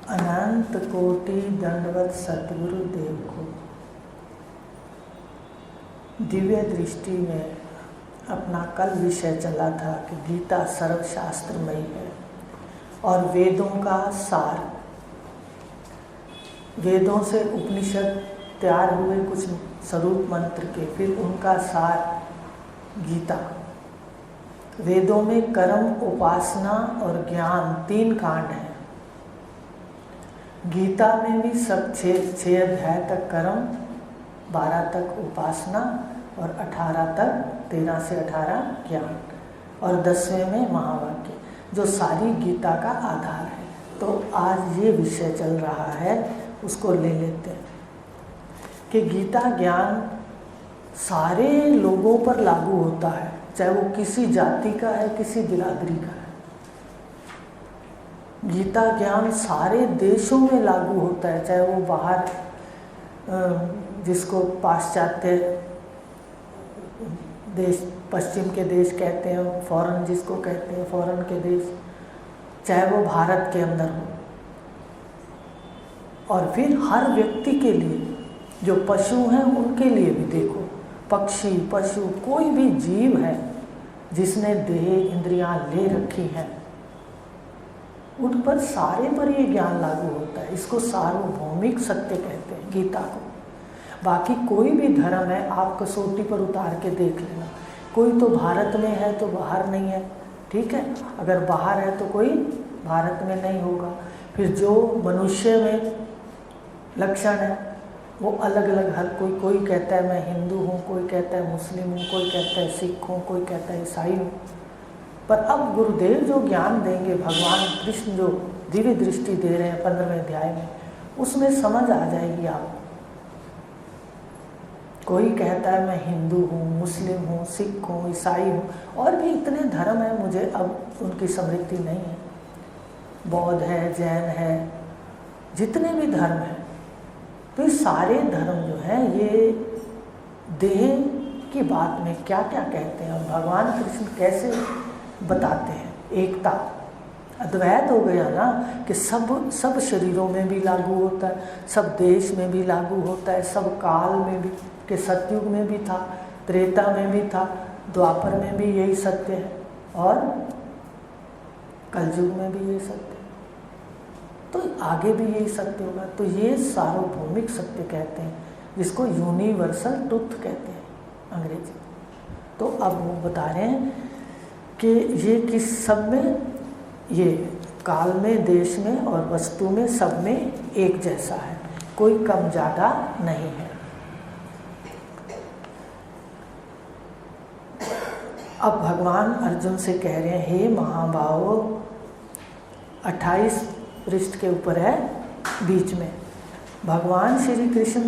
अनंत कोटि दंडवत सतगुरु देव को। दिव्य दृष्टि में अपना कल विषय चला था कि गीता सर्वशास्त्रमयी है और वेदों का सार, वेदों से उपनिषद तैयार हुए कुछ स्वरूप मंत्र के, फिर उनका सार गीता। वेदों में कर्म, उपासना और ज्ञान 3 कांड हैं। गीता में भी सब 6 अध्याय तक कर्म, 12 तक उपासना और 18 तक 13 से 18 ज्ञान और 10वें में महावाक्य, जो सारी गीता का आधार है। तो आज ये विषय चल रहा है, उसको ले लेते हैं कि गीता ज्ञान सारे लोगों पर लागू होता है, चाहे वो किसी जाति का है, किसी बिरादरी का है। गीता ज्ञान सारे देशों में लागू होता है, चाहे वो बाहर जिसको पाश्चात्य देश, पश्चिम के देश कहते हैं, फॉरेन जिसको कहते हैं, फॉरेन के देश, चाहे वो भारत के अंदर हो। और फिर हर व्यक्ति के लिए, जो पशु हैं उनके लिए भी देखो, पक्षी, पशु, कोई भी जीव है जिसने देह इंद्रियां ले रखी हैं, उन पर सारे पर ये ज्ञान लागू होता है। इसको सार्वभौमिक सत्य कहते हैं गीता को। बाकी कोई भी धर्म है, आप कसौटी पर उतार के देख लेना, कोई तो भारत में है तो बाहर नहीं है, ठीक है। अगर बाहर है तो कोई भारत में नहीं होगा। फिर जो मनुष्य में लक्षण है वो अलग अलग, हर कोई कहता है मैं हिंदू हूँ, कोई कहता है मुस्लिम हूँ, कोई कहता है सिख हूँ, कोई कहता है ईसाई हूँ। पर अब गुरुदेव जो ज्ञान देंगे, भगवान कृष्ण जो दिव्य दृष्टि दे रहे हैं 15वें अध्याय में, उसमें समझ आ जाएगी आपको। कोई कहता है मैं हिंदू हूँ, मुस्लिम हूँ, सिख हूँ, ईसाई हूँ, और भी इतने धर्म हैं, मुझे अब उनकी स्मृति नहीं है। बौद्ध है, जैन है, जितने भी धर्म हैं, तो ये सारे धर्म जो हैं ये देह की बात में क्या क्या कहते हैं और भगवान कृष्ण कैसे बताते हैं। एकता, अद्वैत हो गया ना, कि सब शरीरों में भी लागू होता है, सब देश में भी लागू होता है, सब काल में भी, कि सतयुग में भी था, त्रेता में भी था, द्वापर में भी यही सत्य है और कलयुग में भी यही सत्य है, तो आगे भी यही सत्य होगा। तो ये सार्वभौमिक सत्य कहते हैं, जिसको यूनिवर्सल ट्रुथ कहते हैं अंग्रेजी। तो अब वो बता रहे हैं कि ये किस सब में, ये काल में, देश में और वस्तु में, सब में एक जैसा है, कोई कम ज़्यादा नहीं है। अब भगवान अर्जुन से कह रहे हैं, हे महाबाहो, 28 पृष्ठ के ऊपर है, बीच में भगवान श्री कृष्ण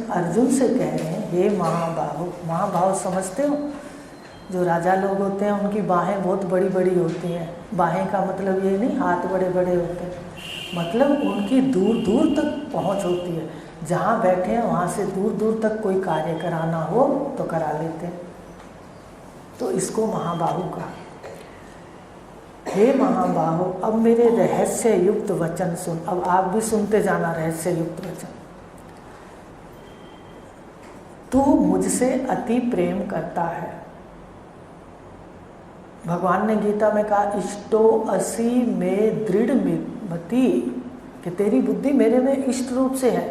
अर्जुन से कह रहे हैं, हे महाबाहो। महाबाहो समझते हो, जो राजा लोग होते हैं उनकी बाहें बहुत बड़ी बड़ी होती हैं। बाहें का मतलब ये नहीं हाथ बड़े बड़े होते हैं, मतलब उनकी दूर दूर तक पहुंच होती है। जहाँ बैठे हैं वहाँ से दूर दूर तक कोई कार्य कराना हो तो करा लेते हैं, तो इसको महाबाहु कहा। हे महाबाहो, अब मेरे रहस्य युक्त वचन सुन। अब आप भी सुनते जाना रहस्य युक्त वचन। तू मुझसे अति प्रेम करता है। भगवान ने गीता में कहा, इष्टो असि में दृढ़ मति, कि तेरी बुद्धि मेरे में इष्ट रूप से है।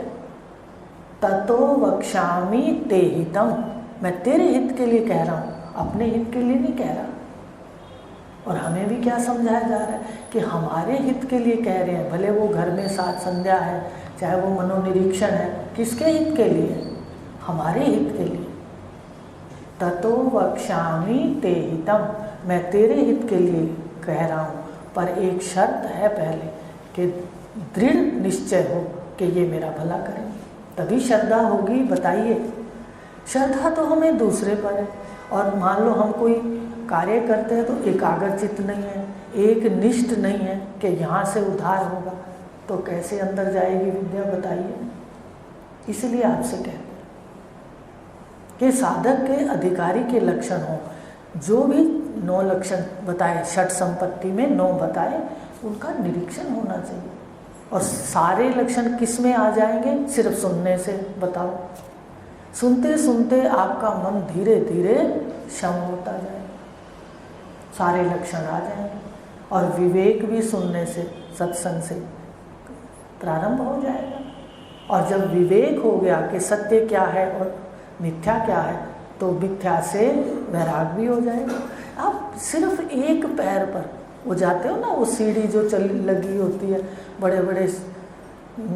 ततो वक्ष्यामि ते हितम, मैं तेरे हित के लिए कह रहा हूँ, अपने हित के लिए नहीं कह रहा। और हमें भी क्या समझाया जा रहा है कि हमारे हित के लिए कह रहे हैं, भले वो घर में साथ संध्या है, चाहे वो मनोनिरीक्षण है, किसके हित के लिए? हमारे हित के लिए। ततो वक्ष्यामि ते हितम, मैं तेरे हित के लिए कह रहा हूँ, पर एक शर्त है पहले, कि दृढ़ निश्चय हो कि ये मेरा भला करें, तभी श्रद्धा होगी। बताइए, श्रद्धा तो हमें दूसरे पर है, और मान लो हम कोई कार्य करते हैं तो एकाग्रचित्त नहीं है, एक निष्ठ नहीं है कि यहाँ से उद्धार होगा, तो कैसे अंदर जाएगी विद्या? बताइए। इसलिए आपसे कहते हैं कि साधक के अधिकारी के लक्षण हो, जो भी 9 लक्षण बताए, षट संपत्ति में 9 बताए, उनका निरीक्षण होना चाहिए। और सारे लक्षण किस में आ जाएंगे? सिर्फ सुनने से। बताओ, सुनते सुनते आपका मन धीरे धीरे क्षम होता जाएगा, सारे लक्षण आ जाएंगे। और विवेक भी सुनने से, सत्संग से प्रारंभ हो जाएगा। और जब विवेक हो गया कि सत्य क्या है और मिथ्या क्या है, तो मिथ्या से वैराग भी हो जाएगा। आप सिर्फ एक पैर पर, वो जाते हो ना, वो सीढ़ी जो लगी होती है बड़े बड़े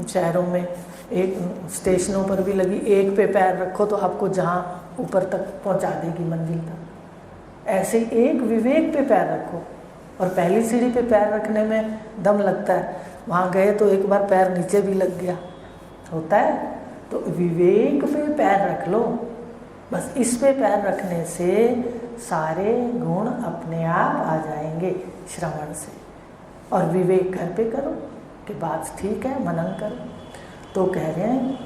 शहरों में, एक स्टेशनों पर भी लगी, एक पे पैर रखो तो आपको जहाँ ऊपर तक पहुँचा देगी मंजिल तक। ऐसे एक विवेक पे पैर रखो। और पहली सीढ़ी पे पैर रखने में दम लगता है, वहाँ गए तो एक बार पैर नीचे भी लग गया, होता है। तो विवेक पे पैर रख लो, बस इस पे पैर रखने से सारे गुण अपने आप आ जाएंगे श्रवण से। और विवेक घर पे करो कि बात ठीक है, मनन करो। तो कह रहे हैं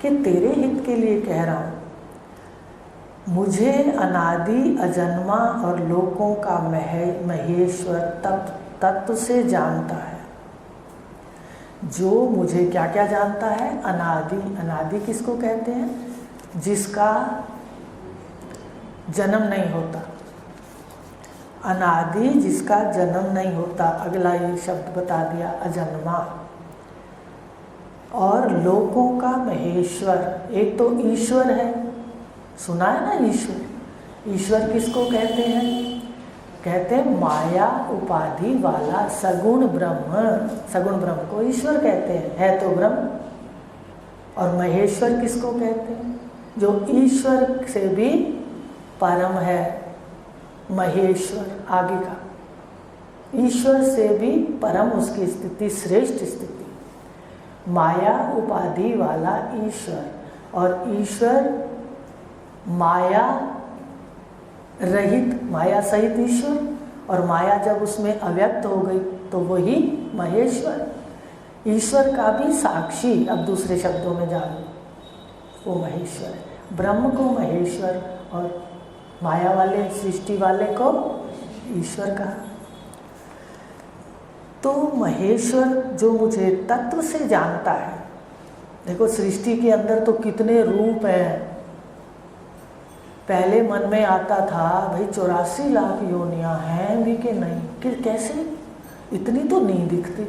कि तेरे हित के लिए कह रहा हूँ, मुझे अनादि अजन्मा और लोकों का महेश्वर तत्व से जानता है। जो मुझे क्या क्या जानता है? अनादि। अनादि किसको कहते हैं? जिसका जन्म नहीं होता। अनादि जिसका जन्म नहीं होता। अगला ये शब्द बता दिया, अजन्मा। और लोकों का महेश्वर, एक तो ईश्वर है, सुना है ना ईश्वर। ईश्वर किसको कहते हैं? कहते हैं माया उपाधि वाला सगुण ब्रह्म। सगुण ब्रह्म को ईश्वर कहते हैं, है तो ब्रह्म। और महेश्वर किसको कहते हैं? जो ईश्वर से भी परम है, महेश्वर आगे का, ईश्वर से भी परम उसकी स्थिति, श्रेष्ठ स्थिति। माया उपाधि वाला ईश्वर, और ईश्वर माया रहित, माया सहित ईश्वर। और माया जब उसमें अव्यक्त हो गई तो वही महेश्वर। ईश्वर का भी साक्षी, अब दूसरे शब्दों में जानो, वो महेश्वर है। ब्रह्म को महेश्वर और माया वाले, सृष्टि वाले को ईश्वर कहा। तो महेश्वर जो मुझे तत्व से जानता है। देखो सृष्टि के अंदर तो कितने रूप हैं। पहले मन में आता था भाई 84 लाख योनियां हैं भी कि नहीं, कि कैसे, इतनी तो नहीं दिखती।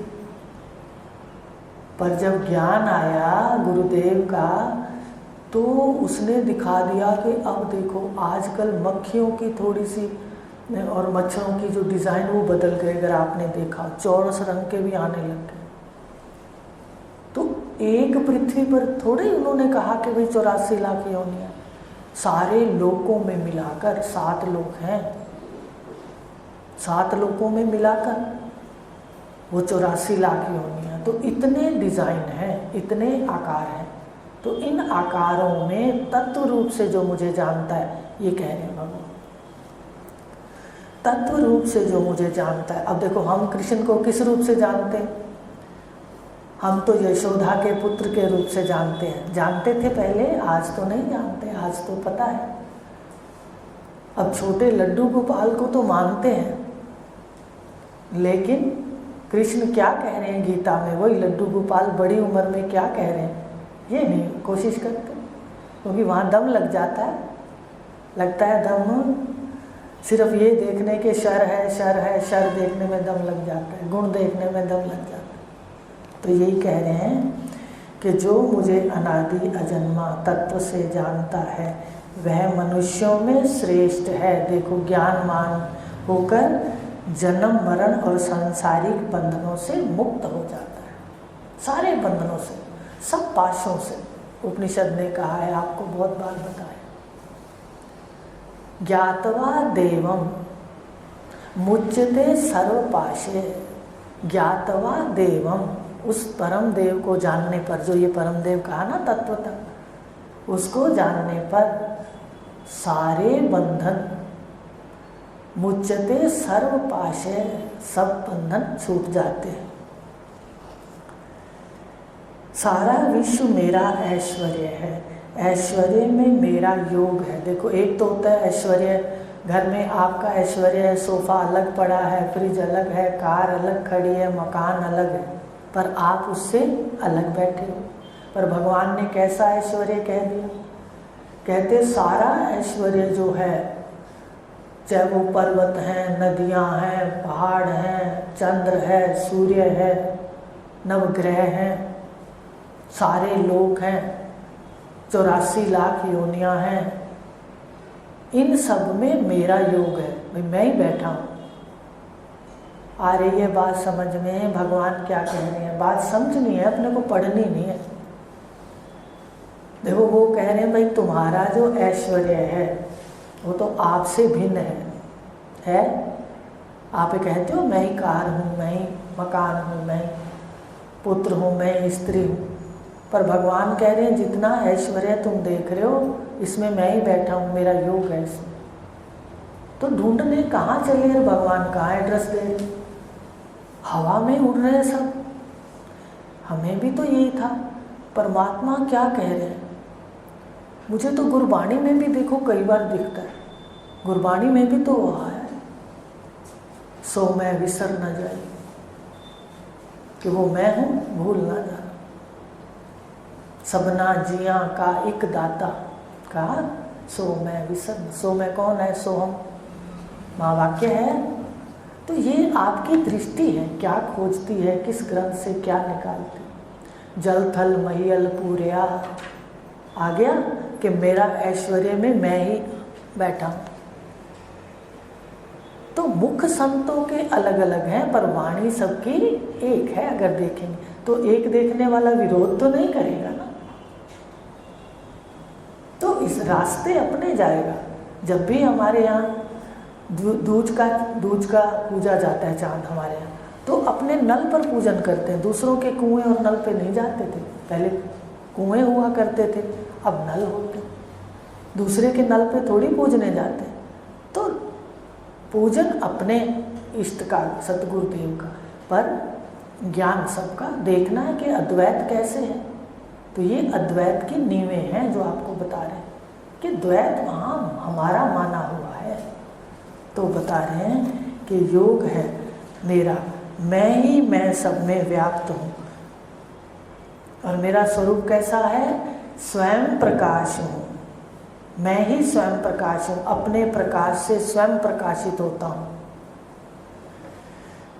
पर जब ज्ञान आया गुरुदेव का, तो उसने दिखा दिया कि अब देखो आजकल मक्खियों की थोड़ी सी और मच्छरों की जो डिज़ाइन वो बदल गए। अगर आपने देखा, चौरस रंग के भी आने लग गए। तो एक पृथ्वी पर थोड़े उन्होंने कहा कि भाई 84 लाख योनियां, सारे लोकों में मिलाकर 7 लोक हैं। 7 लोकों में मिलाकर वो 84 लाख योनियां। तो इतने डिज़ाइन हैं, इतने आकार हैं। तो इन आकारों में तत्व रूप से जो मुझे जानता है, ये कह रहे हैं भगवान, तत्व रूप से जो मुझे जानता है। अब देखो हम कृष्ण को किस रूप से जानते हैं? हम तो यशोदा के पुत्र के रूप से जानते हैं। जानते थे पहले, आज तो नहीं जानते, आज तो पता है। अब छोटे लड्डू गोपाल को तो मानते हैं, लेकिन कृष्ण क्या कह रहे हैं गीता में, वही लड्डू गोपाल बड़ी उम्र में क्या कह रहे हैं ये नहीं कोशिश करते, क्योंकि वहाँ दम लग जाता है, लगता है दम सिर्फ ये देखने के शर है, शर है, शर देखने में दम लग जाता है, गुण देखने में दम लग जाता है। तो यही कह रहे हैं कि जो मुझे अनादि अजन्मा तत्व से जानता है वह मनुष्यों में श्रेष्ठ है। देखो ज्ञानमान होकर जन्म मरण और सांसारिक बंधनों से मुक्त हो जाता है, सारे बंधनों से, सब पाशों से। उपनिषद ने कहा है, आपको बहुत बार बताया, ज्ञातवा देवम मुच्यते सर्व पाशे। ज्ञातवा देवम, उस परम देव को जानने पर, जो ये परम देव कहा ना तत्वतः, उसको जानने पर सारे बंधन, मुच्यते सर्व पाशे, सब बंधन छूट जाते हैं। सारा विश्व मेरा ऐश्वर्य है, ऐश्वर्य में मेरा योग है। देखो एक तो होता है ऐश्वर्य घर में आपका ऐश्वर्य है, सोफ़ा अलग पड़ा है, फ्रिज अलग है, कार अलग खड़ी है, मकान अलग है, पर आप उससे अलग बैठे हो। पर भगवान ने कैसा ऐश्वर्य कह दिया? कहते सारा ऐश्वर्य जो है, चाहे वो पर्वत हैं, नदियां हैं, पहाड़ हैं, चंद्र है, सूर्य है, नवग्रह हैं, सारे लोक हैं, 84 लाख योनियां हैं, इन सब में मेरा योग है, भाई मैं ही बैठा हूँ। आ रही है बात समझ में? भगवान क्या कह रहे हैं? बात समझनी है, अपने को पढ़नी नहीं है। देखो वो कह रहे हैं भाई तुम्हारा जो ऐश्वर्य है वो तो आपसे भिन्न है? आप कहते हो मैं ही कार हूँ, मैं ही मकान हूँ, मैं ही पुत्र हूँ, मैं ही स्त्री हूँ, पर भगवान कह रहे हैं जितना ऐश्वर्य तुम देख रहे हो इसमें मैं ही बैठा हूँ, मेरा योग है इसमें। तो ढूंढने कहाँ चले हैं भगवान? कहाँ एड्रेस दे रहे? हवा में उड़ रहे हैं सब। हमें भी तो यही था। परमात्मा क्या कह रहे हैं? मुझे तो गुरबाणी में भी देखो कई बार दिखता है, गुरबाणी में भी तो वहाँ है, सो मैं विसर न जाए, कि वो मैं हूँ भूल ना जाना। सबना जिया का एक दाता का सो मैं विसर। सो मैं कौन है? सो हम महावाक्य है। तो ये आपकी दृष्टि है, क्या खोजती है, किस ग्रंथ से क्या निकालती। जल थल महियल पूर्या आ गया कि मेरा ऐश्वर्य में मैं ही बैठा हूँ। तो मुख संतों के अलग अलग हैं, पर वाणी सबकी एक है। अगर देखेंगे तो एक देखने वाला विरोध तो नहीं करेगा ना, तो इस रास्ते अपने जाएगा। जब भी हमारे यहाँ दूज का पूजा जाता है, चांद हमारे यहाँ, तो अपने नल पर पूजन करते हैं, दूसरों के कुएं और नल पे नहीं जाते थे। पहले कुएं हुआ करते थे, अब नल होते, दूसरे के नल पे थोड़ी पूजने जाते। तो पूजन अपने इष्ट का, सतगुरुदेव का, पर ज्ञान सबका देखना है कि अद्वैत कैसे है। तो ये अद्वैत की नींवें हैं जो आपको बता रहे हैं कि द्वैत वहाँ हमारा माना हुआ है। तो बता रहे हैं कि योग है मेरा, मैं ही मैं सब में व्याप्त हूँ, और मेरा स्वरूप कैसा है? स्वयं प्रकाश हूँ। मैं ही स्वयं प्रकाश हूँ, अपने प्रकाश से स्वयं प्रकाशित होता हूँ।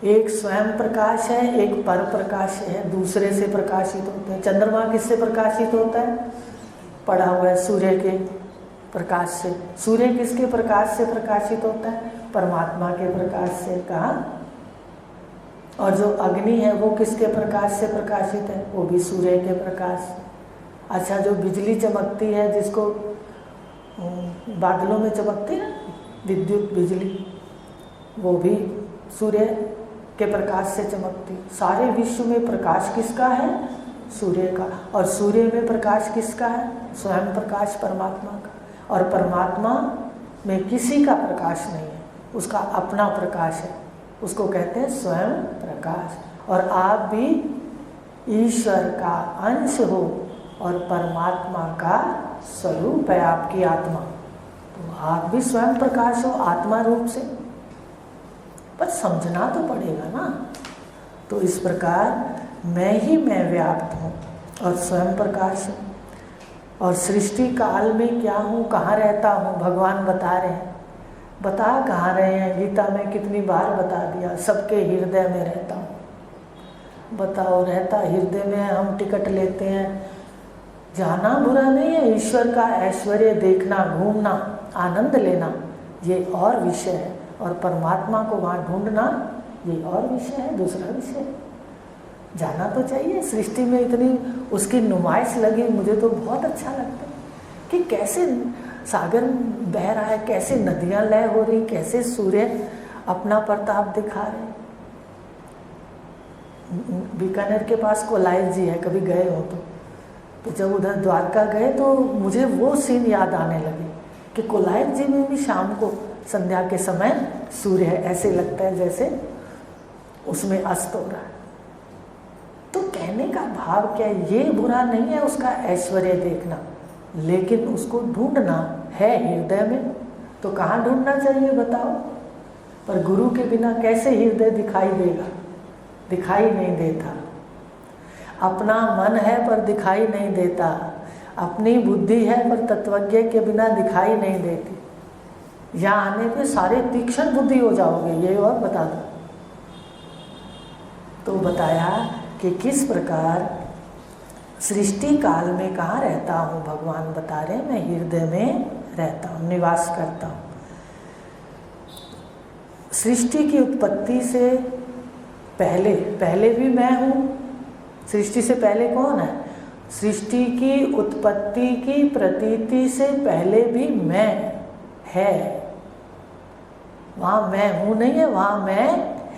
एक स्वयं प्रकाश है, एक पर प्रकाश है, दूसरे से प्रकाशित होते हैं। चंद्रमा किससे प्रकाशित होता है? पड़ा हुआ है सूर्य के प्रकाश से। सूर्य किसके प्रकाश से प्रकाशित होता है? परमात्मा के प्रकाश से। कहा? और जो अग्नि है वो किसके प्रकाश से प्रकाशित है? वो भी सूर्य के प्रकाश से। अच्छा, जो बिजली चमकती है, जिसको बादलों में चमकती है विद्युत बिजली, वो भी सूर्य के प्रकाश से चमकती। सारे विश्व में प्रकाश किसका है? सूर्य का। और सूर्य में प्रकाश किसका है? स्वयं प्रकाश परमात्मा का। और परमात्मा में किसी का प्रकाश नहीं है, उसका अपना प्रकाश है, उसको कहते हैं स्वयं प्रकाश। और आप भी ईश्वर का अंश हो और परमात्मा का स्वरूप है आपकी आत्मा। तो आप भी स्वयं प्रकाश हो आत्मा रूप से, पर समझना तो पड़ेगा ना। तो इस प्रकार मैं ही मैं व्याप्त हूँ और स्वयं प्रकाश हूँ। और सृष्टि काल में क्या हूँ, कहाँ रहता हूँ, भगवान बता रहे हैं। बता कहाँ रहे हैं? गीता में कितनी बार बता दिया, सबके हृदय में रहता हूँ। बताओ, रहता हृदय में, हम टिकट लेते हैं। जाना बुरा नहीं है, ईश्वर का ऐश्वर्य देखना, घूमना, आनंद लेना, ये और विषय है। और परमात्मा को वहाँ ढूंढना, ये और विषय है, दूसरा विषय है। जाना तो चाहिए। सृष्टि में इतनी उसकी नुमाइश लगी, मुझे तो बहुत अच्छा लगता है कि कैसे सागर बह रहा है, कैसे नदियाँ लय हो रही, कैसे सूर्य अपना प्रताप दिखा रहे। बीकानेर के पास कोलाइल जी है, कभी गए हो तो जब उधर द्वारका गए तो मुझे वो सीन याद आने लगे कि कोलाइल जी में भी शाम को संध्या के समय सूर्य है, ऐसे लगता है जैसे उसमें अस्त हो रहा है। तो कहने का भाव क्या है? ये बुरा नहीं है उसका ऐश्वर्य देखना, लेकिन उसको ढूंढना है हृदय में। तो कहाँ ढूंढना चाहिए बताओ? पर गुरु के बिना कैसे हृदय दिखाई देगा? दिखाई नहीं देता। अपना मन है पर दिखाई नहीं देता, अपनी बुद्धि है पर तत्वज्ञ के बिना दिखाई नहीं देती। यहाँ आने पे सारे तीक्ष्ण बुद्धि हो जाओगे, ये और बता दो। तो बताया कि किस प्रकार सृष्टि काल में कहाँ रहता हूँ, भगवान बता रहे मैं हृदय में रहता हूँ, निवास करता हूँ। सृष्टि की उत्पत्ति से पहले भी मैं हूँ। सृष्टि से पहले कौन है? सृष्टि की उत्पत्ति की प्रतीति से पहले भी मैं है। वहाँ मैं हूँ नहीं है, वहाँ मैं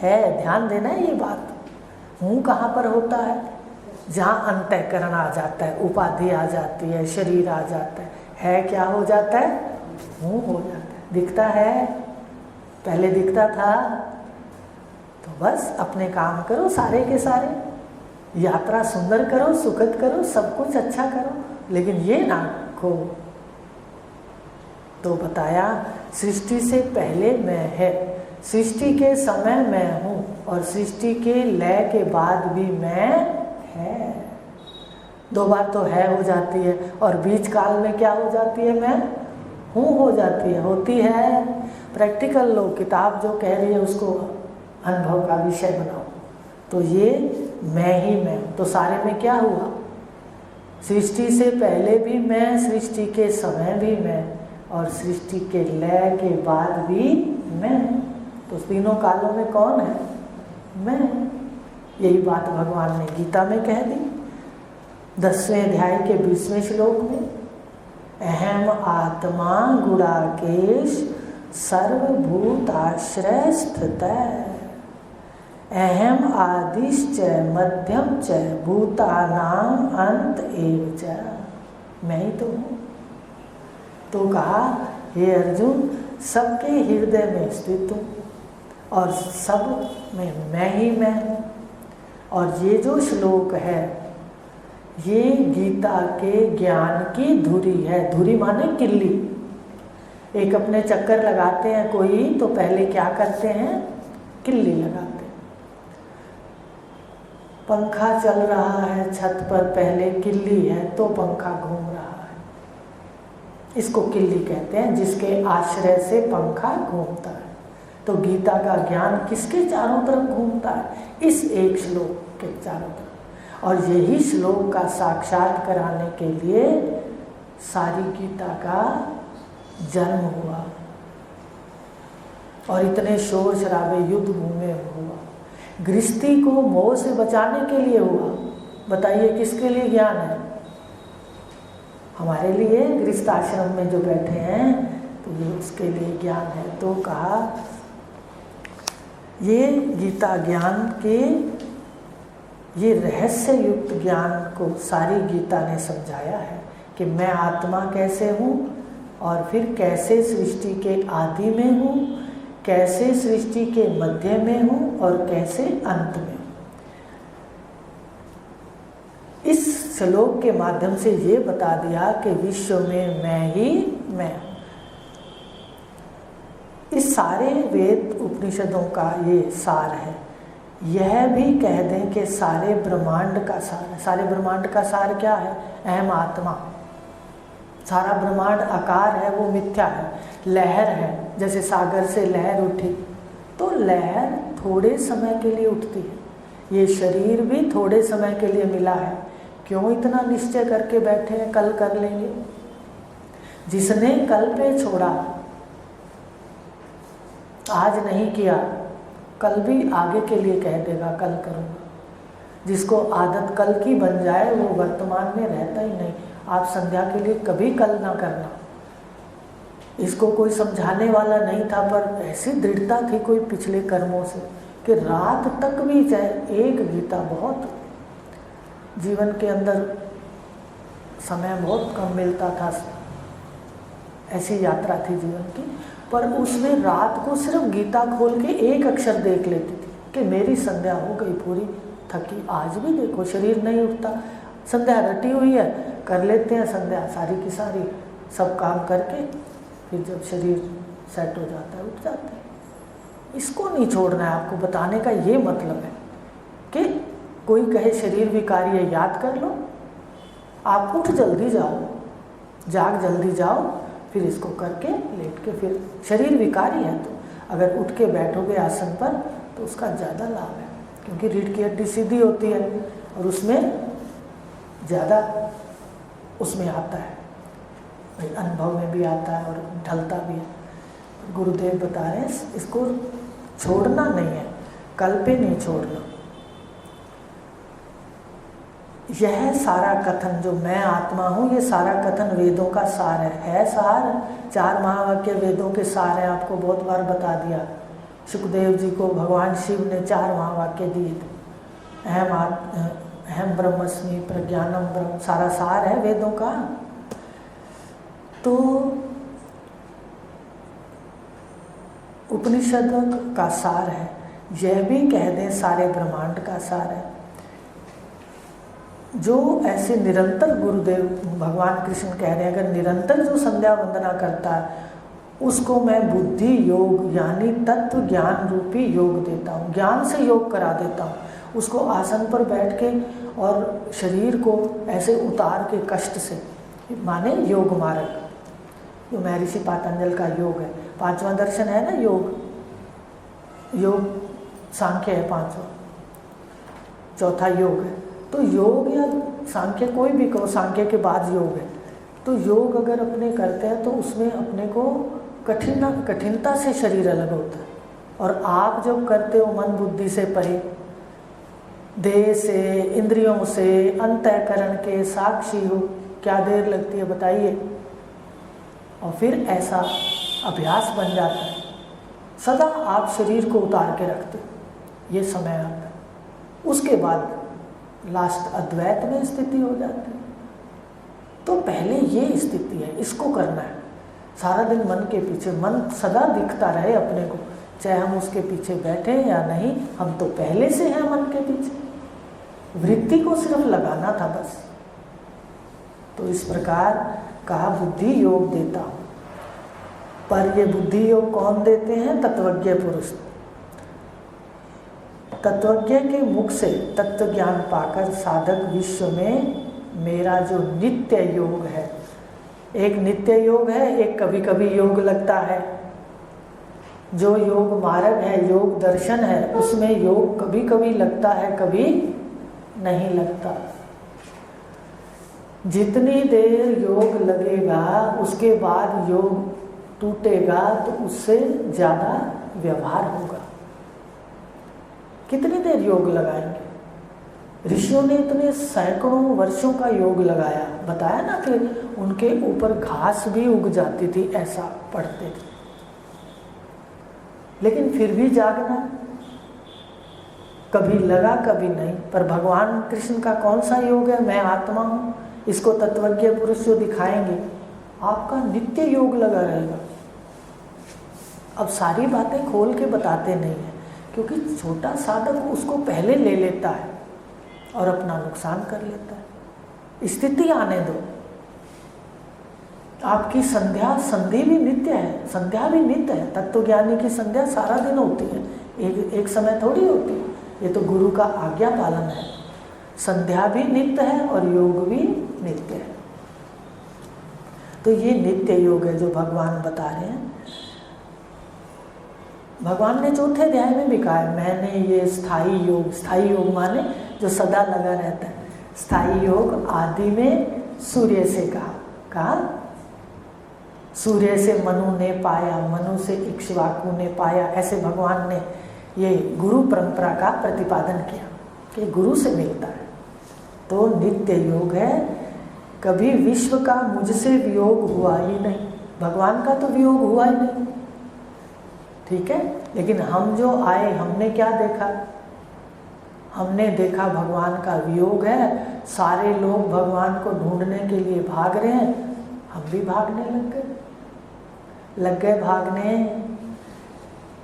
है। ध्यान देना है ये बात। हूँ कहाँ पर होता है? जहाँ अंतःकरण आ जाता है, उपाधि आ जाती है, शरीर आ जाता है क्या हो जाता है? हूँ हो जाता है। दिखता है, पहले दिखता था। तो बस अपने काम करो सारे के सारे, यात्रा सुंदर करो, सुखद करो, सब कुछ अच्छा करो, लेकिन ये ना खो। तो बताया सृष्टि से पहले मैं है, सृष्टि के समय मैं हूँ, और सृष्टि के लय के बाद भी मैं है। दो बार तो है हो जाती है, और बीच काल में क्या हो जाती है? मैं हूँ हो जाती है, होती है। प्रैक्टिकल लो, किताब जो कह रही है उसको अनुभव का विषय बनाओ। तो ये मैं ही मैं हूँ। तो सारे में क्या हुआ? सृष्टि से पहले भी मैं, सृष्टि के समय भी मैं, और सृष्टि के लय के बाद भी मैं। तो तीनों कालों में कौन है? मैं। यही बात भगवान ने गीता में कह दी 10वें अध्याय के 20वें श्लोक में, अहम आत्मा गुणाकेश सर्वभूताश्रय स्थितः अहम आदिश्च मध्यम च भूतानाम अंत एव च। मैं ही तो हूँ। तो कहा हे अर्जुन, सबके हृदय में स्थित हूँ और सब में मैं ही मैं हूँ। और ये जो श्लोक है ये गीता के ज्ञान की धुरी है। धुरी माने किल्ली। एक अपने चक्कर लगाते हैं कोई, तो पहले क्या करते हैं? किल्ली लगाते हैं। पंखा चल रहा है छत पर, पहले किल्ली है तो पंखा घूम रहा है, इसको किल्ली कहते हैं, जिसके आश्रय से पंखा घूमता है। तो गीता का ज्ञान किसके चारों तरफ घूमता है? इस एक श्लोक के चारों तरफ। और यही श्लोक का साक्षात कराने के लिए सारी गीता का जन्म हुआ, और इतने शोर शराबे युद्ध भूमि में हुआ। गृहस्थी को मोह से बचाने के लिए हुआ। बताइए किसके लिए ज्ञान है? हमारे लिए, गृहस्थ आश्रम में जो बैठे हैं, तो ये उसके लिए ज्ञान है। तो कहा ये गीता ज्ञान के, ये रहस्य युक्त ज्ञान को सारी गीता ने समझाया है कि मैं आत्मा कैसे हूँ, और फिर कैसे सृष्टि के आदि में हूँ, कैसे सृष्टि के मध्य में हूँ, और कैसे अंत में हूँ। इस श्लोक के माध्यम से ये बता दिया कि विश्व में मैं ही मैं हूँ। इस सारे वेद उपनिषदों का ये सार है। यह भी कह दें कि सारे ब्रह्मांड का सार है। सारे ब्रह्मांड का सार क्या है? अहम आत्मा। सारा ब्रह्मांड आकार है, वो मिथ्या है। लहर है, जैसे सागर से लहर उठी, तो लहर थोड़े समय के लिए उठती है। ये शरीर भी थोड़े समय के लिए मिला है। क्यों इतना निश्चय करके बैठे हैं कल कर लेंगे? जिसने कल पे छोड़ा, आज नहीं किया, कल भी आगे के लिए कह देगा कल करूँगा। जिसको आदत कल की बन जाए वो वर्तमान में रहता ही नहीं। आप संध्या के लिए कभी कल ना करना। इसको कोई समझाने वाला नहीं था, पर ऐसी दृढ़ता थी कोई पिछले कर्मों से कि रात तक भी चाहे एक गीता, बहुत जीवन के अंदर समय बहुत कम मिलता था, ऐसी यात्रा थी जीवन की, पर उसमें रात को सिर्फ गीता खोल के एक अक्षर देख लेती थी कि मेरी संध्या हो गई पूरी, थकी। आज भी देखो शरीर नहीं उठता, संध्या रटी हुई है, कर लेते हैं संध्या सारी की सारी, सब काम करके फिर जब शरीर सेट हो जाता है, उठ जाते हैं। इसको नहीं छोड़ना है आपको। बताने का ये मतलब है कि कोई कहे शरीर विकारी है, याद कर लो, आप उठ जल्दी जाओ, जाग जल्दी जाओ, फिर इसको करके लेट के, फिर शरीर विकारी है तो अगर उठ के बैठोगे आसन पर तो उसका ज़्यादा लाभ है, क्योंकि रीढ़ की हड्डी सीधी होती है और उसमें ज़्यादा उसमें आता है, भाई अनुभव में भी आता है और ढलता भी है। गुरुदेव बता रहे हैं इसको छोड़ना नहीं है, कल पे नहीं छोड़ना। यह सारा कथन जो मैं आत्मा हूँ, ये सारा कथन वेदों का सार है सार। 4 महावाक्य वेदों के सार है, आपको बहुत बार बता दिया। सुखदेव जी को भगवान शिव ने 4 महावाक्य दिए थे। अहम ब्रह्मस्मि, प्रज्ञानम ब्रह्म, सारा सार है वेदों का। तो उपनिषद का सार है, यह भी कह दें सारे ब्रह्मांड का सार है। जो ऐसे निरंतर गुरुदेव भगवान कृष्ण कह रहे हैं, अगर निरंतर जो संध्या वंदना करता है उसको मैं बुद्धि योग यानी तत्व ज्ञान रूपी योग देता हूँ, ज्ञान से योग करा देता हूँ। उसको आसन पर बैठ के और शरीर को ऐसे उतार के कष्ट से, माने योग मार्ग, जो महर्षि पातंजल का योग है। 5वां दर्शन है ना योग, योग सांख्य है 5वां, 4था योग है। तो योग या सांख्य कोई भी कहो, सांख्य के बाद योग है। तो योग अगर अपने करते हैं तो उसमें अपने को कठिनता से शरीर अलग होता है। और आप जब करते हो मन बुद्धि से परे, देह से, इंद्रियों से, अंतःकरण के साक्षी हो, क्या देर लगती है बताइए। और फिर ऐसा अभ्यास बन जाता है, सदा आप शरीर को उतार के रखते हो, ये समय आता है। उसके बाद लास्ट अद्वैत में स्थिति हो जाती है। तो पहले ये स्थिति है, इसको करना है। सारा दिन मन के पीछे, मन सदा दिखता रहे अपने को, चाहे हम उसके पीछे बैठे या नहीं, हम तो पहले से हैं मन के पीछे। वृत्ति को सिर्फ लगाना था बस। तो इस प्रकार कहा बुद्धि योग देता हूँ। पर ये बुद्धि योग कौन देते हैं? तत्वज्ञ पुरुष। तत्वज्ञ के मुख से तत्व ज्ञान पाकर साधक विश्व में मेरा जो नित्य योग है, एक नित्य योग है, एक कभी कभी योग लगता है। जो योग मार्ग है, योग दर्शन है, उसमें योग कभी कभी लगता है, कभी नहीं लगता। जितनी देर योग लगेगा उसके बाद योग टूटेगा तो उससे ज़्यादा व्यवहार होगा। कितनी देर योग लगाएंगे? ऋषियों ने इतने सैकड़ों वर्षों का योग लगाया, बताया ना कि उनके ऊपर घास भी उग जाती थी, ऐसा पढ़ते थे। लेकिन फिर भी जागना, कभी लगा कभी नहीं। पर भगवान कृष्ण का कौन सा योग है? मैं आत्मा हूँ, इसको तत्वज्ञ पुरुष जो दिखाएंगे, आपका नित्य योग लगा रहेगा। अब सारी बातें खोल के बताते नहीं हैं, क्योंकि छोटा साधक उसको पहले ले लेता है और अपना नुकसान कर लेता है। स्थिति आने दो। आपकी संध्या, संधि भी नित्य है, संध्या भी नित्य है। तत्वज्ञानी की संध्या सारा दिन होती है, एक समय थोड़ी होती है। ये तो गुरु का आज्ञा पालन है। संध्या भी नित्य है और योग भी नित्य है। तो ये नित्य योग है जो भगवान बता रहे हैं। भगवान ने 4थे अध्याय में भी कहा है, मैंने ये स्थाई योग माने जो सदा लगा रहता है। स्थाई योग आदि में सूर्य से कहा सूर्य से मनु ने पाया, मनु से इक्ष्वाकु ने पाया। ऐसे भगवान ने ये गुरु परंपरा का प्रतिपादन किया कि गुरु से मिलता है। तो नित्य योग है, कभी विश्व का मुझसे वियोग हुआ ही नहीं, भगवान का तो वियोग हुआ ही नहीं, ठीक है। लेकिन हम जो आए, हमने क्या देखा? हमने देखा भगवान का वियोग है। सारे लोग भगवान को ढूंढने के लिए भाग रहे हैं, हम भी भागने लग गए भागने।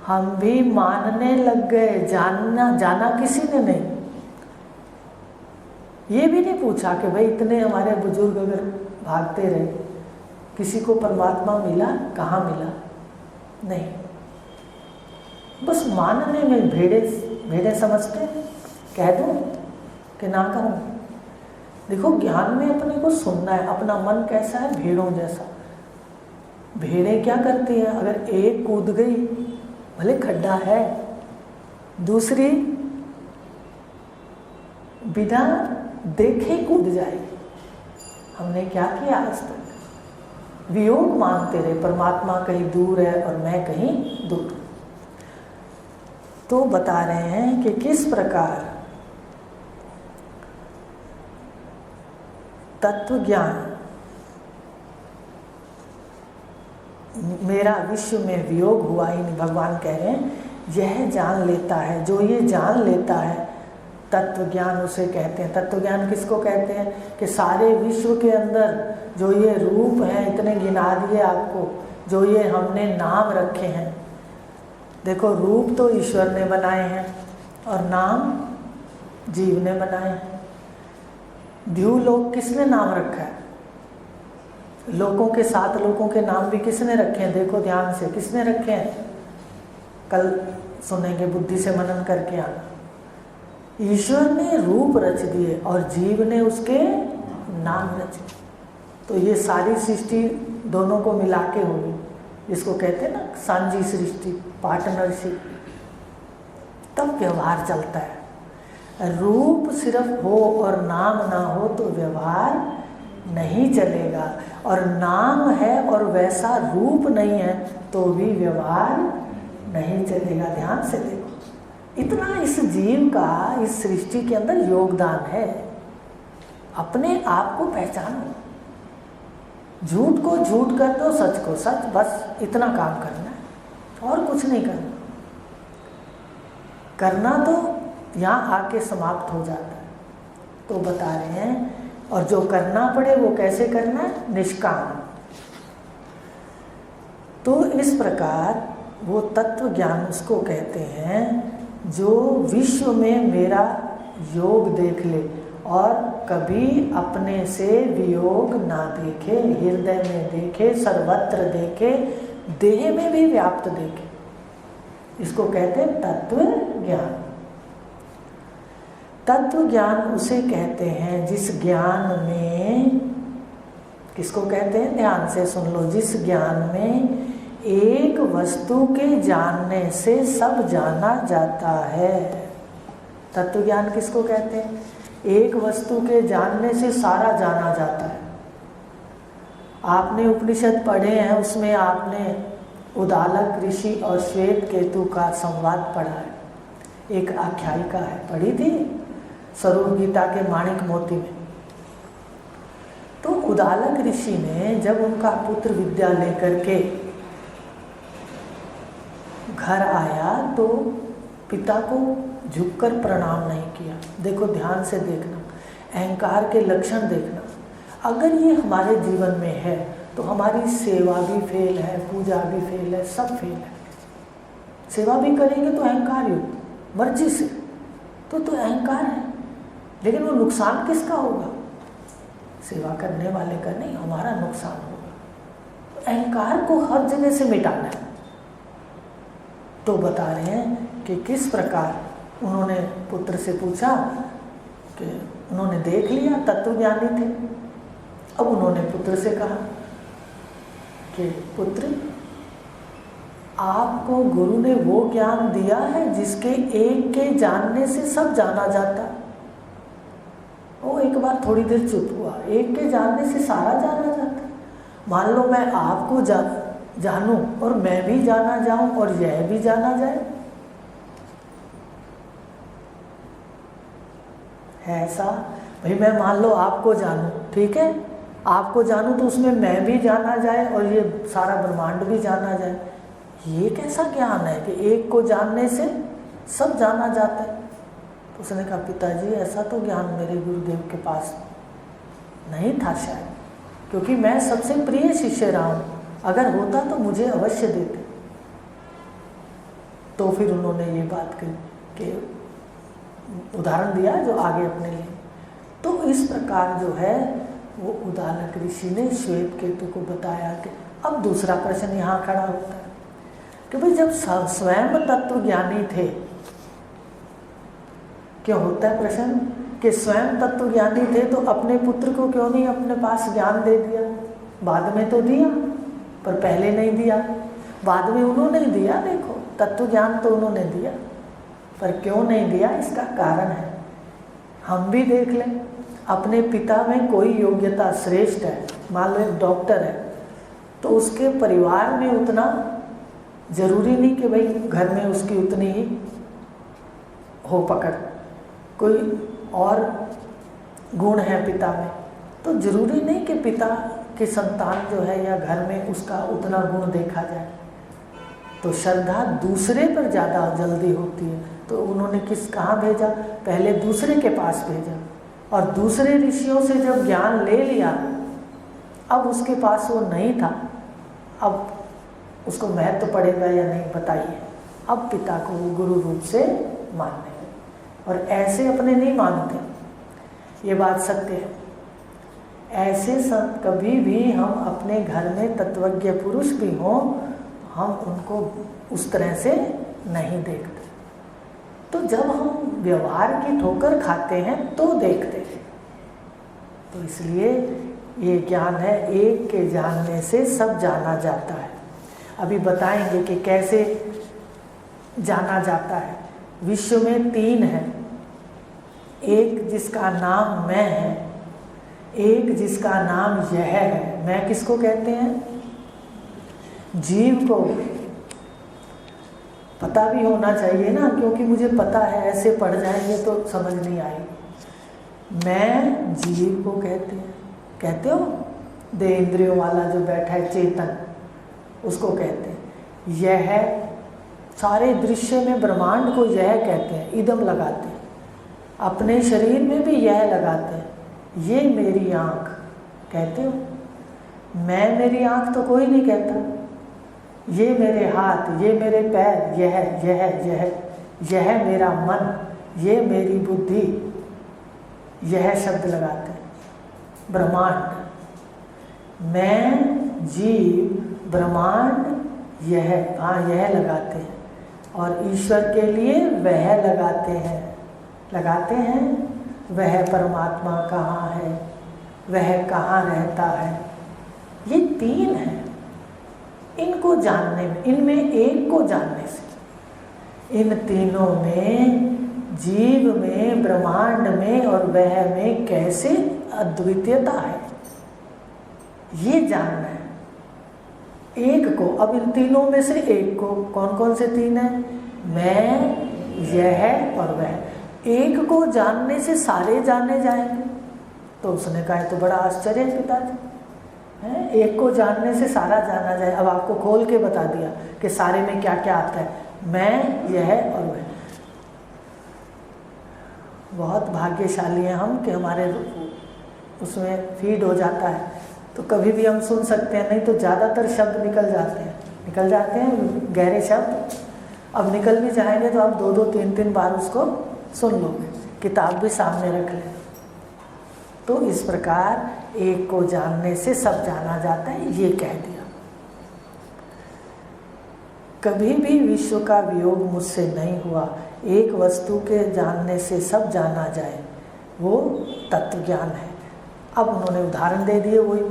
हम भी मानने लग गए, जाना किसी ने नहीं। ये भी नहीं पूछा कि भाई इतने हमारे बुजुर्ग अगर भागते रहे, किसी को परमात्मा मिला, कहाँ मिला? नहीं, बस मानने में भेड़े समझते हैं, कह दूं कि ना करूं। देखो ज्ञान में अपने को सुनना है, अपना मन कैसा है, भेड़ों जैसा। भेड़ें क्या करती हैं, अगर एक कूद गई, भले खड्डा है, दूसरी बिना देखे कूद जाएगी। हमने क्या किया आज तक, वियोग मानते रहे, परमात्मा कहीं दूर है और मैं कहीं दूर। तो बता रहे हैं कि किस प्रकार तत्व ज्ञान मेरा विश्व में वियोग हुआ ही नहीं। भगवान कह रहे हैं यह जान लेता है, जो ये जान लेता है, तत्व ज्ञान उसे कहते हैं। तत्व ज्ञान किसको कहते हैं कि सारे विश्व के अंदर जो ये रूप हैं, इतने गिना दिए आपको, जो ये हमने नाम रखे हैं। देखो रूप तो ईश्वर ने बनाए हैं और नाम जीव ने बनाए हैं। द्युलोक किसने नाम रखा है, लोकों के 7 लोकों के नाम भी किसने रखे हैं, देखो ध्यान से, किसने रखे हैं, कल सुनेंगे, बुद्धि से मनन करके आना। ईश्वर ने रूप रच दिए और जीव ने उसके नाम रच दिए। तो ये सारी सृष्टि दोनों को मिला के होगी, जिसको कहते हैं ना सांझी सृष्टि, पार्टनरशिप, तब व्यवहार चलता है। रूप सिर्फ हो और नाम ना हो तो व्यवहार नहीं चलेगा, और नाम है और वैसा रूप नहीं है तो भी व्यवहार नहीं चलेगा। ध्यान से देखो, इतना इस जीव का इस सृष्टि के अंदर योगदान है। अपने आप को पहचानो, झूठ को झूठ कर दो, सच को सच, बस इतना काम करना है और कुछ नहीं करना। करना तो यहाँ आके समाप्त हो जाता है। तो बता रहे हैं, और जो करना पड़े वो कैसे करना है, निष्काम। तो इस प्रकार वो तत्व ज्ञान उसको कहते हैं जो विश्व में मेरा योग देख ले और कभी अपने से वियोग ना देखे, हृदय में देखे, सर्वत्र देखे, देह में भी व्याप्त देखे। इसको कहते हैं तत्व ज्ञान। तत्व ज्ञान उसे कहते हैं जिस ज्ञान में, किसको कहते हैं, ध्यान से सुन लो, जिस ज्ञान में एक वस्तु के जानने से सब जाना जाता है। तत्व ज्ञान किसको कहते हैं, एक वस्तु के जानने से सारा जाना जाता है। आपने उपनिषद पढ़े हैं, उसमें आपने उदालक ऋषि और श्वेत केतु का संवाद पढ़ा है, एक आख्यायिका है, पढ़ी थी स्वरूप गीता के माणिक मोती में। तो उदालक ऋषि ने जब उनका पुत्र विद्या लेकर के घर आया तो पिता को झुककर प्रणाम नहीं किया। देखो ध्यान से देखना, अहंकार के लक्षण देखना। अगर ये हमारे जीवन में है तो हमारी सेवा भी फेल है, पूजा भी फेल है, सब फेल है। सेवा भी करेंगे तो अहंकार युक्त, मर्जी से, तो अहंकार है, लेकिन वो नुकसान किसका होगा, सेवा करने वाले का नहीं, हमारा नुकसान होगा। तो अहंकार को हर जगह से मिटाना है। तो बता रहे हैं कि किस प्रकार उन्होंने पुत्र से पूछा कि उन्होंने देख लिया, तत्वज्ञानी थे। अब उन्होंने पुत्र से कहा कि पुत्र, आपको गुरु ने वो ज्ञान दिया है जिसके एक के जानने से सब जाना जाता। वो एक बार थोड़ी देर चुप हुआ, एक के जानने से सारा जाना जाता। मान लो मैं आपको जानूं और मैं भी जाना जाऊं और यह भी जाना जाए, है ऐसा? भाई मैं मान लो आपको जानूं, ठीक है, आपको जानूं तो उसमें मैं भी जाना जाए और ये सारा ब्रह्मांड भी जाना जाए। ये कैसा ज्ञान है कि एक को जानने से सब जाना जाता है? तो उसने कहा पिताजी ऐसा तो ज्ञान मेरे गुरुदेव के पास नहीं था शायद, क्योंकि मैं सबसे प्रिय शिष्य रहा हूँ, अगर होता तो मुझे अवश्य देते। तो फिर उन्होंने ये बात कही कि उदाहरण दिया जो आगे अपने लिए। तो इस प्रकार जो है वो उदालक ऋषि ने श्वेत केतु को बताया कि अब दूसरा प्रश्न यहाँ खड़ा होता है, कि भाई जब स्वयं तत्व ज्ञानी थे, क्यों होता है प्रश्न कि स्वयं तत्व ज्ञानी थे तो अपने पुत्र को क्यों नहीं अपने पास ज्ञान दे दिया? बाद में तो दिया, पर पहले नहीं दिया। बाद में उन्होंने दिया, देखो तत्व ज्ञान तो उन्होंने दिया, पर क्यों नहीं दिया इसका कारण है। हम भी देख लें, अपने पिता में कोई योग्यता श्रेष्ठ है, मान लो एक डॉक्टर है, तो उसके परिवार में उतना जरूरी नहीं कि भाई घर में उसकी उतनी ही हो पकड़। कोई और गुण है पिता में, तो जरूरी नहीं कि पिता की संतान जो है या घर में उसका उतना गुण देखा जाए। तो श्रद्धा दूसरे पर ज़्यादा जल्दी होती है, तो उन्होंने कहाँ भेजा? पहले दूसरे के पास भेजा, और दूसरे ऋषियों से जब ज्ञान ले लिया, अब उसके पास वो नहीं था, अब उसको महत्व पड़ेगा या नहीं बताइए। अब पिता को वो गुरु रूप से मानने, और ऐसे अपने नहीं मानते, ये बात सत्य है। ऐसे कभी भी हम अपने घर में तत्वज्ञ पुरुष भी हों, हम उनको उस तरह से नहीं देखते। तो जब हम व्यवहार की ठोकर खाते हैं तो देखते हैं। तो इसलिए ये ज्ञान है, एक के जानने से सब जाना जाता है। अभी बताएंगे कि कैसे जाना जाता है। विश्व में 3 है, एक जिसका नाम मैं है, एक जिसका नाम यह है। मैं किसको कहते हैं? जीव को। पता भी होना चाहिए ना, क्योंकि मुझे पता है, ऐसे पढ़ जाएंगे तो समझ नहीं आएगी। मैं जीव को कहते हैं, कहते हो? देह इंद्रियों वाला जो बैठा है चेतन, उसको कहते हैं। यह है, सारे दृश्य में ब्रह्मांड को यह कहते हैं, इदम लगाते हैं। अपने शरीर में भी यह लगाते हैं, ये मेरी आँख कहते हो। मैं मेरी आँख तो कोई नहीं कहता। ये मेरे हाथ, ये मेरे पैर, यह मेरा मन, ये मेरी बुद्धि, यह शब्द लगाते हैं। ब्रह्मांड, मैं, जीव, ब्रह्मांड, यह लगाते हैं। और ईश्वर के लिए वह लगाते हैं। वह परमात्मा कहाँ है, वह कहाँ रहता है। ये 3 है। इनको जानने में, इनमें एक को जानने से, इन तीनों में, जीव में, ब्रह्मांड में और वह में कैसे अद्वितीयता है, ये जानना है। एक को, अब इन तीनों में से एक को, कौन कौन से 3 है? मैं, यह और वह। एक को जानने से सारे जाने जाएंगे। तो उसने कहा तो बड़ा आश्चर्य है पिताजी, है एक को जानने से सारा जाना जाए। अब आपको खोल के बता दिया कि सारे में क्या क्या आता है। मैं, यह और वह। बहुत भाग्यशाली हैं हम कि हमारे उसमें फीड हो जाता है, तो कभी भी हम सुन सकते हैं। नहीं तो ज़्यादातर शब्द निकल जाते हैं गहरे शब्द। अब निकल भी जाएंगे तो आप 2-2, 3-3 बार उसको सुन लोगे, किताब भी सामने रख लें। तो इस प्रकार एक को जानने से सब जाना जाता है, ये कह दिया। कभी भी विश्व का वियोग मुझसे नहीं हुआ। एक वस्तु के जानने से सब जाना जाए, वो तत्व ज्ञान है। अब उन्होंने उदाहरण दे दिए, वही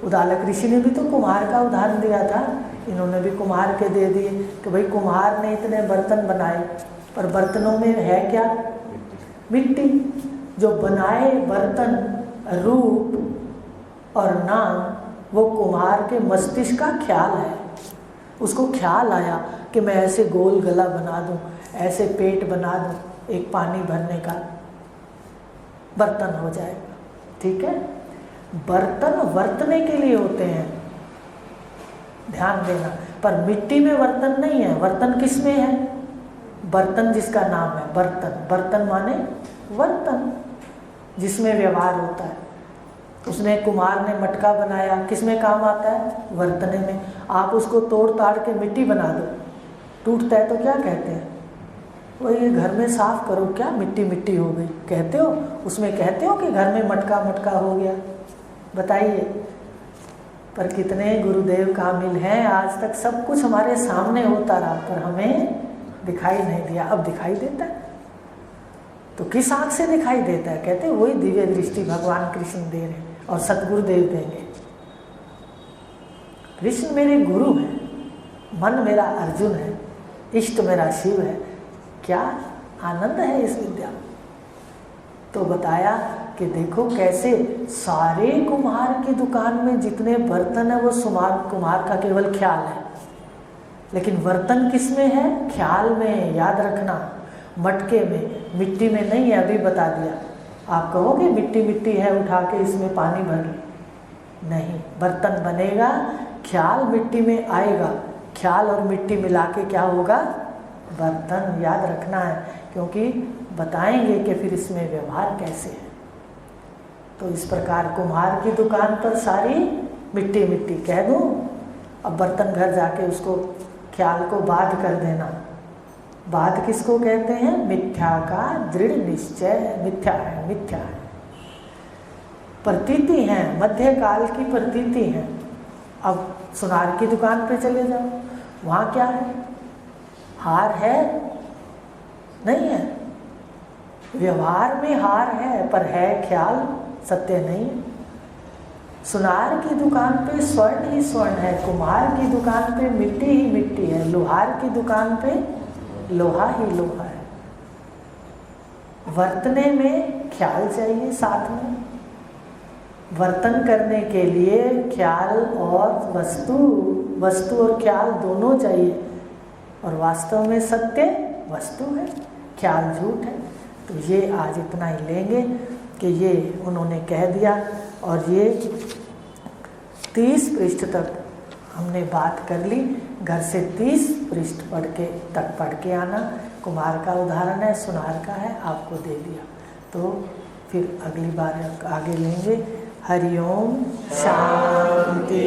उदालक ऋषि ने भी तो कुम्हार का उदाहरण दिया था, इन्होंने भी कुम्हार के दे दिए कि भाई कुम्हार ने इतने बर्तन बनाए, पर बर्तनों में है क्या? मिट्टी। जो बनाए बर्तन, रूप और नाम, वो कुम्हार के मस्तिष्क का ख्याल है। उसको ख्याल आया कि मैं ऐसे गोल गला बना दूं, ऐसे पेट बना दूं, एक पानी भरने का बर्तन हो जाएगा। ठीक है, बर्तन वर्तने के लिए होते हैं, ध्यान देना। पर मिट्टी में बर्तन नहीं है। बर्तन किस में है? बर्तन जिसका नाम है बर्तन। बर्तन माने वर्तन, जिसमें व्यवहार होता है। उसने कुम्हार ने मटका बनाया, किस में काम आता है? वर्तने में। आप उसको तोड़ ताड़ के मिट्टी बना दो, टूटता है तो क्या कहते हैं? वही घर में साफ करो, क्या मिट्टी मिट्टी हो गई कहते हो? उसमें कहते हो कि घर में मटका मटका हो गया? बताइए। पर कितने गुरुदेव कामिल हैं, आज तक सब कुछ हमारे सामने होता रहा पर हमें दिखाई नहीं दिया। अब दिखाई देता है तो किस आंख से दिखाई देता है? कहते हैं वही दिव्य दृष्टि भगवान कृष्ण दे रहे और सतगुरुदेव देंगे। कृष्ण मेरे गुरु हैं, मन मेरा अर्जुन है, इष्ट मेरा शिव है। क्या आनंद है इस विद्या। तो बताया कि देखो कैसे सारे कुम्हार की दुकान में जितने बर्तन है वो कुम्हार का केवल ख्याल है, लेकिन बर्तन किस में है? ख्याल में। याद रखना, मटके में, मिट्टी में नहीं है। अभी बता दिया। आप कहोगे मिट्टी मिट्टी है, उठा के इसमें पानी भर ले, नहीं। बर्तन बनेगा, ख्याल मिट्टी में आएगा, ख्याल और मिट्टी मिला के क्या होगा? बर्तन। याद रखना है, क्योंकि बताएंगे कि फिर इसमें व्यवहार कैसे है। तो इस प्रकार कुम्हार की दुकान पर सारी मिट्टी मिट्टी कह दूं। अब बर्तन घर जाके उसको ख्याल को बाध कर देना। बाध किसको कहते हैं? मिथ्या का दृढ़ निश्चय। मिथ्या है, मिथ्या है, प्रतीति है, मध्यकाल की प्रतीति है। अब सुनार की दुकान पे चले जाओ, वहाँ क्या है? हार है? नहीं है। व्यवहार में हार है पर है ख्याल, सत्य नहीं। सुनार की दुकान पे स्वर्ण ही स्वर्ण है, कुम्हार की दुकान पे मिट्टी ही मिट्टी है, लोहार की दुकान पे लोहा ही लोहा है। वर्तने में ख्याल चाहिए साथ में। वर्तन करने के लिए ख्याल और वस्तु और ख्याल दोनों चाहिए। और वास्तव में सत्य वस्तु है, ख्याल झूठ है। तो ये आज इतना ही लेंगे कि ये उन्होंने कह दिया। और ये 30 पृष्ठ तक हमने बात कर ली। घर से 30 पृष्ठ पढ़ के आना। कुम्हार का उदाहरण है, सुनार का है, आपको दे दिया। तो फिर अगली बार आगे लेंगे। हरिओम शांति।